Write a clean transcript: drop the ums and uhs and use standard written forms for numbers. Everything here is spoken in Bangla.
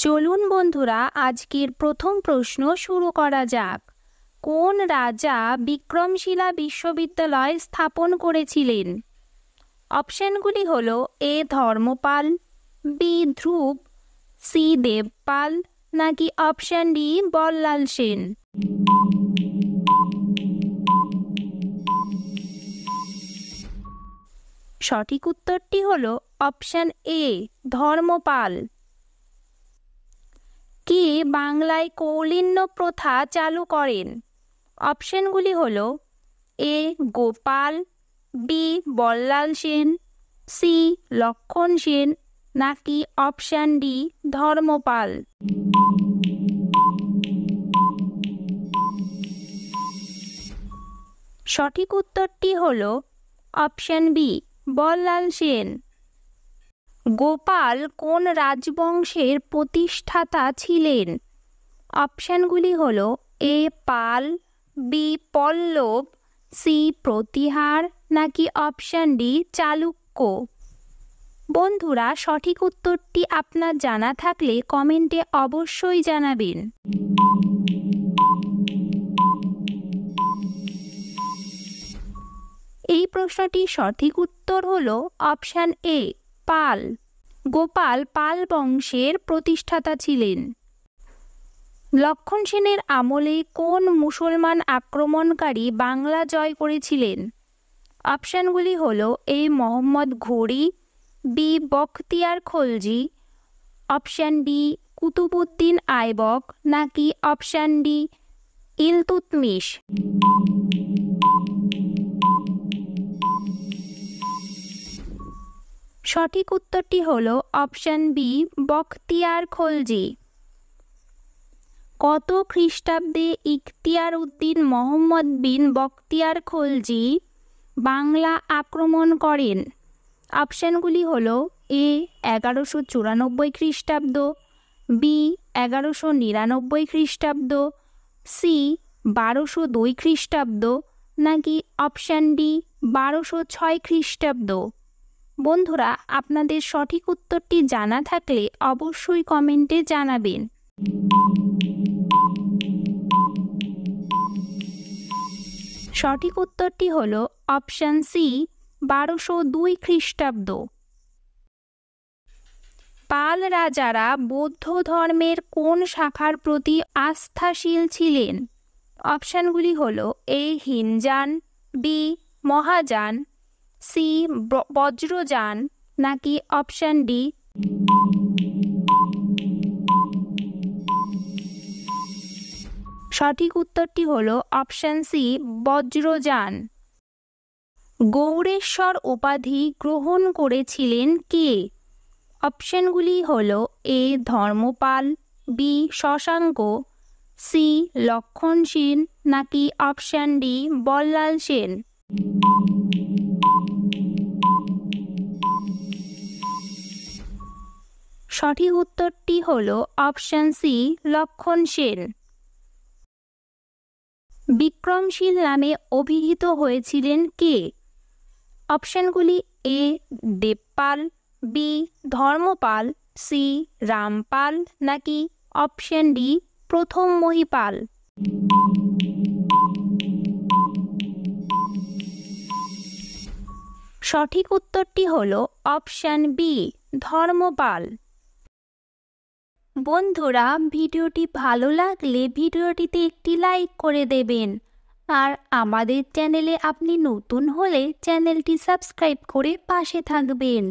চলুন বন্ধুরা, আজকের প্রথম প্রশ্ন শুরু করা যাক। কোন রাজা বিক্রমশিলা বিশ্ববিদ্যালয় স্থাপন করেছিলেন? অপশনগুলি হল এ ধর্মপাল, বি ধ্রুব, সি দেবপাল, নাকি অপশন ডি বল্লাল সেন। সঠিক উত্তরটি হল অপশন এ ধর্মপাল। কে বাংলায় কৌলিন্য প্রথা চালু করেন? অপশনগুলি হল এ গোপাল, বি বল্লাল সেন, সি লক্ষণ সেন, নাকি অপশন ডি ধর্মপাল। সঠিক উত্তরটি হল অপশন বি বল্লাল সেন। গোপাল কোন রাজবংশের প্রতিষ্ঠাতা ছিলেন? অপশনগুলি হল এ পাল, বি পল্লব, সি প্রতিহার, নাকি অপশন ডি চালুক্য। বন্ধুরা, সঠিক উত্তরটি আপনার জানা থাকলে কমেন্টে অবশ্যই জানাবেন। এই প্রশ্নটির সঠিক উত্তর হল অপশন এ পাল। গোপাল পাল বংশের প্রতিষ্ঠাতা ছিলেন। লক্ষণ সেনের আমলে কোন মুসলমান আক্রমণকারী বাংলা জয় করেছিলেন? অপশনগুলি হল A Mohammad Ghori, B Bakhtiyar Khalji, option D Qutubuddin Aibak, নাকি অপশন ডি ইলতুৎমিশ। সঠিক উত্তরটি হল অপশন বি বখতিয়ার খলজি। কত খ্রিস্টাব্দে ইখতিয়ার উদ্দিন মোহাম্মদ বিন বখতিয়ার খলজি বাংলা আক্রমণ করেন? অপশনগুলি হল এ 1194 খ্রিস্টাব্দ, বি 1199 খ্রিস্টাব্দ, সি 1202 খ্রিস্টাব্দ, নাকি অপশন ডি 1206 খ্রিস্টাব্দ। বন্ধুরা, আপনাদের সঠিক উত্তরটি জানা থাকলে অবশ্যই কমেন্টে জানাবেন। সঠিক উত্তরটি হল অপশন সি 1202 খ্রিস্টাব্দ। পাল রাজারা বৌদ্ধ ধর্মের কোন শাখার প্রতি আস্থাশীল ছিলেন? অপশনগুলি হল এ হিনযান, বি মহাযান, সি বজ্রযান, নাকি অপশন ডি। সঠিক উত্তরটি হল অপশন সি বজ্রযান। গৌড়েশ্বর উপাধি গ্রহণ করেছিলেন কে? অপশনগুলি হল এ ধর্মপাল, বি শশাঙ্ক, সি লক্ষণ সেন, নাকি অপশন ডি বল্লাল সেন। সঠিক উত্তরটি হল অপশন সি লক্ষণ সেন। বিক্রমশীল নামে অভিহিত হয়েছিলেন কে? অপশনগুলি এ দেবপাল, বি ধর্মপাল, সি রামপাল, নাকি অপশন ডি প্রথম মহিপাল। সঠিক উত্তরটি হল অপশন বি ধর্মপাল। বন্ধুরা, ভিডিওটি ভালো লাগলে ভিডিওটিতে একটি লাইক করে দেবেন, আর আমাদের চ্যানেলে আপনি নতুন হলে চ্যানেলটি সাবস্ক্রাইব করে পাশে থাকবেন।